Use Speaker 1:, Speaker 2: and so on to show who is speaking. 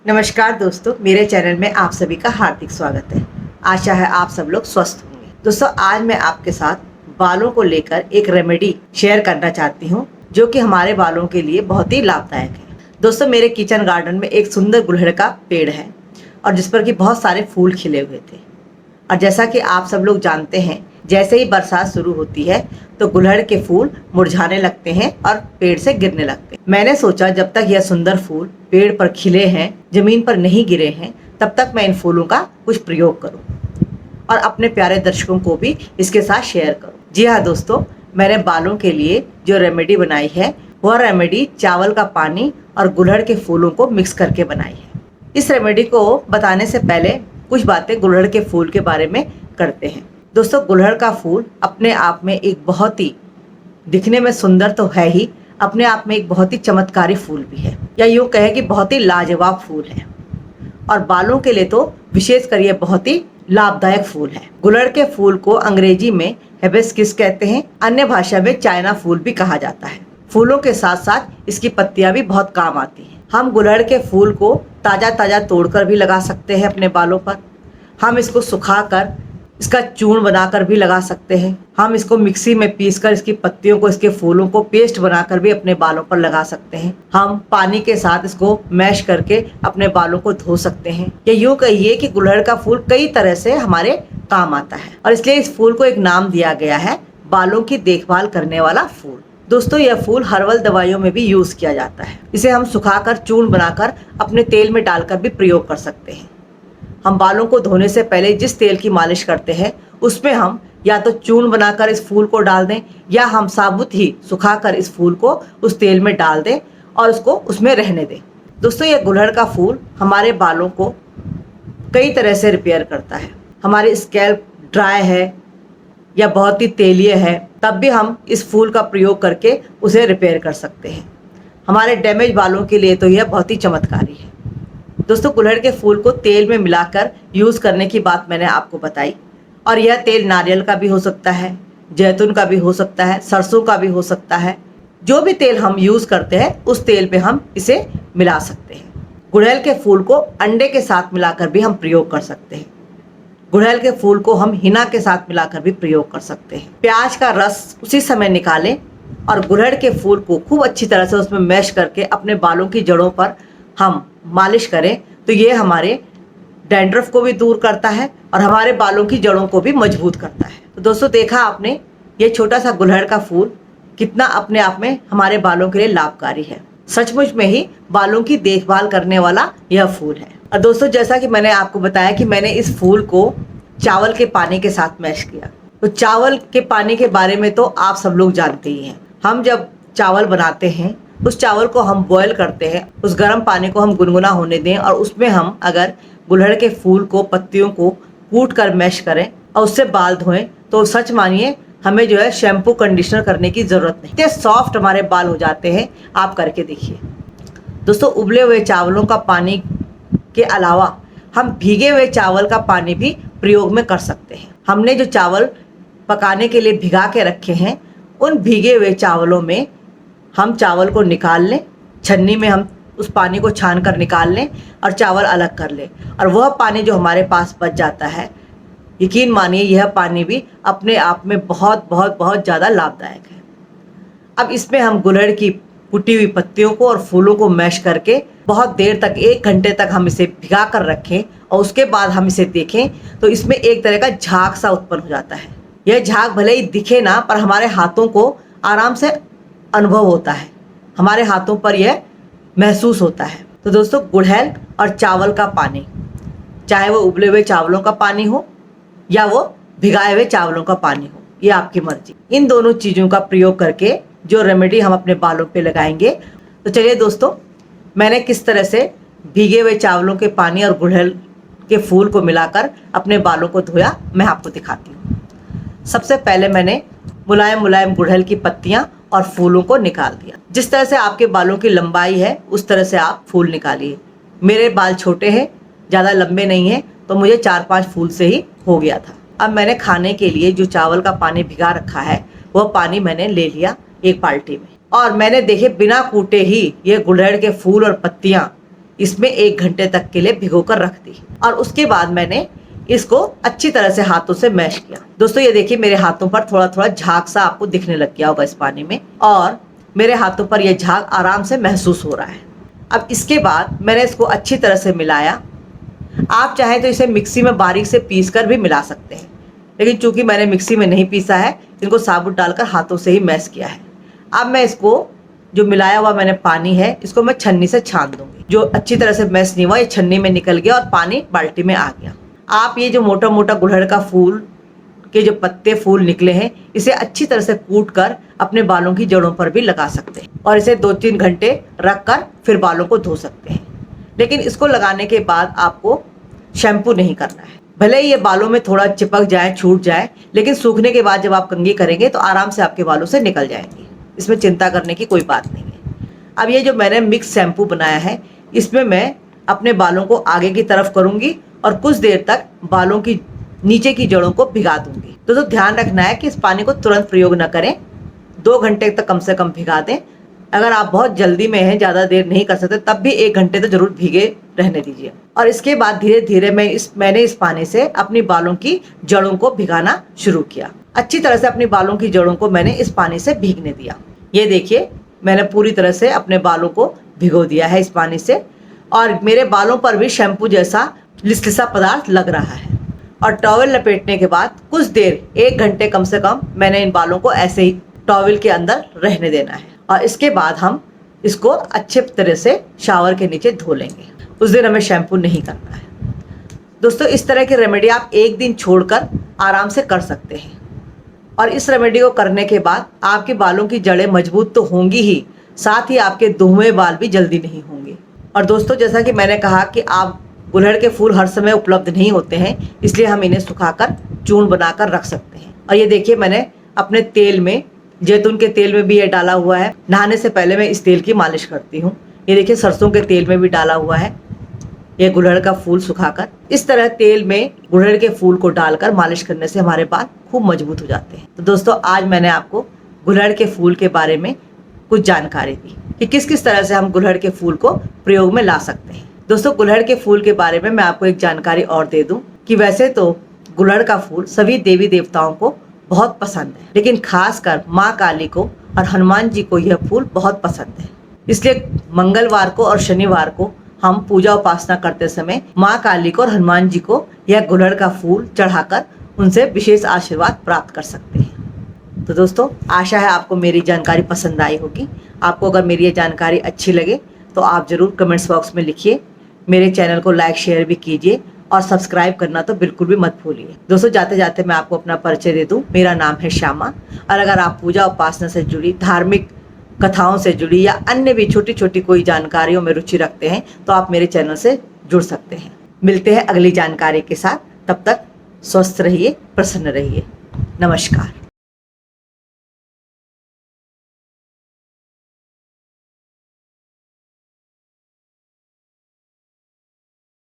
Speaker 1: नमस्कार दोस्तों, मेरे चैनल में आप सभी का हार्दिक स्वागत है। आशा है आप सब लोग स्वस्थ होंगे। दोस्तों, आज मैं आपके साथ बालों को लेकर एक रेमेडी शेयर करना चाहती हूँ जो कि हमारे बालों के लिए बहुत ही लाभदायक है। दोस्तों, मेरे किचन गार्डन में एक सुंदर गुड़हल का पेड़ है और जिस पर कि बहुत सारे फूल खिले हुए थे। और जैसा कि आप सब लोग जानते हैं, जैसे ही बरसात शुरू होती है तो गुड़हल के फूल मुरझाने लगते हैं और पेड़ से गिरने लगते हैं। मैंने सोचा जब तक यह सुंदर फूल पेड़ पर खिले हैं, जमीन पर नहीं गिरे हैं, तब तक मैं इन फूलों का कुछ प्रयोग करूं और अपने प्यारे दर्शकों को भी इसके साथ शेयर करूं। जी हाँ दोस्तों, मैंने बालों के लिए जो रेमेडी बनाई है वह रेमेडी चावल का पानी और गुड़हल के फूलों को मिक्स करके बनाई है। इस रेमेडी को बताने से पहले कुछ बातें गुड़हल के फूल के बारे में करते हैं। दोस्तों, गुड़हल का फूल अपने आप में एक बहुत ही दिखने में सुंदर तो है ही, अपने आप में एक बहुत ही चमत्कारी फूल भी है, या यूँ कहे कि बहुत ही लाजवाब फूल है। और बालों के लिए तो विशेषकर ये बहुत ही लाभदायक फूल है। गुड़हल के फूल को अंग्रेजी में हिबिस्कस कहते हैं, अन्य भाषा में चाइना फूल भी कहा जाता है। फूलों के साथ साथ इसकी पत्तियां भी बहुत काम आती हैं। हम गुड़हल के फूल को ताजा ताजा तोड़कर भी लगा सकते हैं अपने बालों पर। हम इसको सुखाकर इसका चूर्ण बनाकर भी लगा सकते हैं। हम इसको मिक्सी में पीसकर इसकी पत्तियों को, इसके फूलों को पेस्ट बनाकर भी अपने बालों पर लगा सकते हैं। हम पानी के साथ इसको मैश करके अपने बालों को धो सकते हैं। या यूँ कहिए कि गुड़हल का फूल कई तरह से हमारे काम आता है और इसलिए इस फूल को एक नाम दिया गया है, बालों की देखभाल करने वाला फूल। दोस्तों, यह फूल हर्बल दवाइयों में भी यूज किया जाता है। इसे हम सुखाकर चूर्ण बनाकर अपने तेल में डालकर भी प्रयोग कर सकते हैं। हम बालों को धोने से पहले जिस तेल की मालिश करते हैं उसमें हम या तो चूर्ण बनाकर इस फूल को डाल दें, या हम साबुत ही सुखाकर इस फूल को उस तेल में डाल दें और उसको उसमें रहने दें। दोस्तों, यह गुड़हल का फूल हमारे बालों को कई तरह से रिपेयर करता है। हमारी स्कैल्प ड्राई है या बहुत ही तेलीय है, तब भी हम इस फूल का प्रयोग करके उसे रिपेयर कर सकते हैं। हमारे डैमेज बालों के लिए तो यह बहुत ही चमत्कारी है। दोस्तों, गुड़हल के फूल को तेल में मिलाकर यूज करने की बात मैंने आपको बताई, और यह तेल नारियल का भी हो सकता है, जैतून का भी हो सकता है, सरसों का भी हो सकता है। जो भी तेल हम यूज करते हैं उस तेल पे हम इसे मिला सकते हैं। गुड़हल के फूल को अंडे के साथ मिलाकर भी हम प्रयोग कर सकते हैं। गुड़हल के फूल को हम हिना के साथ मिलाकर भी प्रयोग कर सकते हैं। प्याज का रस उसी समय निकालें और गुड़हल के फूल को खूब अच्छी तरह से उसमें मैश करके अपने बालों की जड़ों पर हम मालिश करें तो ये हमारे डैंड्रफ को भी दूर करता है और हमारे बालों की जड़ों को भी मजबूत करता है। तो दोस्तों, देखा आपने, ये छोटा सा गुड़हल का फूल कितना अपने आप में हमारे बालों के लिए लाभकारी है। सचमुच में ही बालों की देखभाल करने वाला यह फूल है। और दोस्तों, जैसा कि मैंने आपको बताया कि मैंने इस फूल को चावल के पानी के साथ मैश किया, तो चावल के पानी के बारे में तो आप सब लोग जानते ही हैं। हम जब चावल बनाते हैं, उस चावल को हम बॉयल करते हैं, उस गर्म पानी को हम गुनगुना होने दें और उसमें हम अगर गुड़हल के फूल को, पत्तियों को कूट कर मैश करें और उससे बाल धोएं, तो सच मानिए हमें जो है शैम्पू कंडीशनर करने की ज़रूरत नहीं। इतने सॉफ्ट हमारे बाल हो जाते हैं, आप करके देखिए। दोस्तों, उबले हुए चावलों का पानी के अलावा हम भीगे हुए चावल का पानी भी प्रयोग में कर सकते हैं। हमने जो चावल पकाने के लिए भिगा के रखे हैं, उन भीगे हुए चावलों में हम चावल को निकाल लें, छन्नी में हम उस पानी को छान कर निकाल लें और चावल अलग कर लें, और वह पानी जो हमारे पास बच जाता है, यकीन मानिए यह पानी भी अपने आप में बहुत बहुत बहुत ज़्यादा लाभदायक है। अब इसमें हम गुड़हल की कुटी हुई पत्तियों को और फूलों को मैश करके बहुत देर तक, 1 घंटे तक हम इसे भिगा कर रखें और उसके बाद हम इसे देखें तो इसमें एक तरह का झाग सा उत्पन्न हो जाता है। यह झाग भले ही दिखे ना, पर हमारे हाथों को आराम से अनुभव होता है, हमारे हाथों पर यह महसूस होता है। तो दोस्तों, गुड़हल और चावल का पानी, चाहे वो उबले हुए चावलों का पानी हो या वो भिगाए हुए चावलों का पानी हो, ये आपकी मर्जी। इन दोनों चीज़ों का प्रयोग करके जो रेमेडी हम अपने बालों पे लगाएंगे, तो चलिए दोस्तों, मैंने किस तरह से भीगे हुए चावलों के पानी और गुड़हल के फूल को मिलाकर अपने बालों को धोया, मैं आपको दिखाती हूँ। सबसे पहले मैंने मुलायम मुलायम गुड़हल की पत्तियां और फूलों को निकाल दिया। जिस तरह से आपके बालों की लंबाई है उस तरह से आप फूल निकालिए। मेरे बाल छोटे हैं, ज़्यादा लंबे नहीं हैं, तो मुझे 4-5 फूल से ही हो गया था। अब मैंने खाने के लिए जो चावल का पानी भिगा रखा है वह पानी मैंने ले लिया एक बाल्टी में, और मैंने देखे बिना कूटे ही ये गुड़हल के फूल और पत्तियाँ इसमें 1 घंटे तक के लिए भिगोकर रख दी और उसके बाद मैंने इसको अच्छी तरह से हाथों से मैश किया। दोस्तों ये देखिए मेरे हाथों पर थोड़ा थोड़ा झाग सा आपको दिखने लग गया होगा इस पानी में और मेरे हाथों पर यह झाग आराम से महसूस हो रहा है। अब इसके बाद मैंने इसको अच्छी तरह से मिलाया। आप चाहें तो इसे मिक्सी में बारीक से पीस कर भी मिला सकते हैं, लेकिन चूंकि मैंने मिक्सी में नहीं पीसा है, इनको साबुत डालकर हाथों से ही मैश किया है। अब मैं इसको जो मिलाया हुआ मैंने पानी है इसको मैं छन्नी से छान दूंगी। जो अच्छी तरह से मैश नहीं हुआ ये छन्नी में निकल गया और पानी बाल्टी में आ गया। आप ये जो मोटा मोटा गुड़हल का फूल के जो पत्ते फूल निकले हैं इसे अच्छी तरह से कूट कर अपने बालों की जड़ों पर भी लगा सकते हैं और इसे 2-3 घंटे रख कर फिर बालों को धो सकते हैं। लेकिन इसको लगाने के बाद आपको शैम्पू नहीं करना है। भले ही ये बालों में थोड़ा चिपक जाए, छूट जाए, लेकिन सूखने के बाद जब आप कंघी करेंगे तो आराम से आपके बालों से निकल जाएंगे। इसमें चिंता करने की कोई बात नहीं है। अब ये जो मैंने मिक्स शैम्पू बनाया है इसमें मैं अपने बालों को आगे की तरफ करूंगी और कुछ देर तक बालों की नीचे की जड़ों को भिगा दूंगी। तो ध्यान रखना है कि इस पानी को तुरंत प्रयोग न करें, 2 घंटे तक कम से कम भिगा दें। अगर आप बहुत जल्दी में हैं, ज़्यादा देर नहीं कर सकते, तब भी 1 घंटे तो जरूर भीगे रहने दीजिए। और इसके बाद धीरे धीरे मैंने इस पानी से अपनी बालों की जड़ों को भिगाना शुरू किया। अच्छी तरह से अपनी बालों की जड़ों को मैंने इस पानी से भीगने दिया। ये देखिए मैंने पूरी तरह से अपने बालों को भिगो दिया है इस पानी से और मेरे बालों पर भी शैम्पू जैसा लिसलिसा पदार्थ लग रहा है। और टॉवल लपेटने के बाद कुछ देर 1 घंटे कम से कम मैंने इन बालों को ऐसे ही टॉवल के अंदर रहने देना है और इसके बाद हम इसको अच्छे तरह से शावर के नीचे धो लेंगे। उस दिन हमें शैम्पू नहीं करना है। दोस्तों इस तरह की रेमेडी आप 1 दिन छोड़कर आराम से कर सकते हैं और इस रेमेडी को करने के बाद आपके बालों की जड़ें मजबूत तो होंगी ही, साथ ही आपके धुए बाल भी जल्दी नहीं होंगे। और दोस्तों जैसा कि मैंने कहा कि आप गुड़हल के फूल हर समय उपलब्ध नहीं होते हैं, इसलिए हम इन्हें सुखाकर चूर्ण बनाकर रख सकते हैं। और ये देखिए मैंने अपने तेल में, जैतून के तेल में भी ये डाला हुआ है। नहाने से पहले मैं इस तेल की मालिश करती हूँ। ये देखिए सरसों के तेल में भी डाला हुआ है ये गुड़हल का फूल सुखाकर। इस तरह तेल में गुड़हल के फूल को डालकर मालिश करने से हमारे बाल खूब मजबूत हो जाते हैं। तो दोस्तों आज मैंने आपको गुड़हल के फूल के बारे में कुछ जानकारी दी कि किस किस तरह से हम गुड़हल के फूल को प्रयोग में ला सकते हैं। दोस्तों गुड़हल के फूल के बारे में मैं आपको एक जानकारी और दे दूं कि वैसे तो गुड़हल का फूल सभी देवी देवताओं को बहुत पसंद है, लेकिन खासकर माँ काली को और हनुमान जी को यह फूल बहुत पसंद है। इसलिए मंगलवार को और शनिवार को हम पूजा उपासना करते समय माँ काली को और हनुमान जी को यह गुड़हल का फूल चढ़ाकर उनसे विशेष आशीर्वाद प्राप्त कर सकते हैं। तो दोस्तों आशा है आपको मेरी जानकारी पसंद आई होगी। आपको अगर मेरी ये जानकारी अच्छी लगे तो आप जरूर कमेंट्स बॉक्स में लिखिए। मेरे चैनल को लाइक शेयर भी कीजिए और सब्सक्राइब करना तो बिल्कुल भी मत भूलिए। दोस्तों जाते जाते मैं आपको अपना परिचय दे दूं। मेरा नाम है श्यामा और अगर आप पूजा उपासना से जुड़ी, धार्मिक कथाओं से जुड़ी या अन्य भी छोटी छोटी कोई जानकारियों में रुचि रखते हैं तो आप मेरे चैनल से जुड़ सकते हैं। मिलते हैं अगली जानकारी के साथ। तब तक स्वस्थ रहिए, प्रसन्न रहिए। नमस्कार।